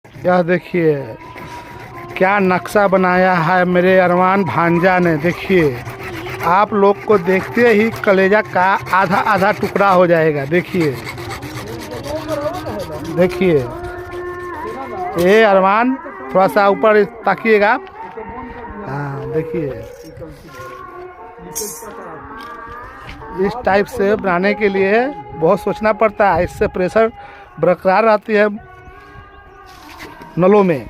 यह देखिए क्या नक्शा बनाया है मेरे अरमान भांजा ने। देखिए आप लोग को देखते ही कलेजा का आधा आधा टुकड़ा हो जाएगा। देखिए देखिए ये अरमान थोड़ा सा ऊपर ताकिएगा। हाँ देखिए इस टाइप से बनाने के लिए बहुत सोचना पड़ता है। इससे प्रेशर बरकरार रहती है नलों में।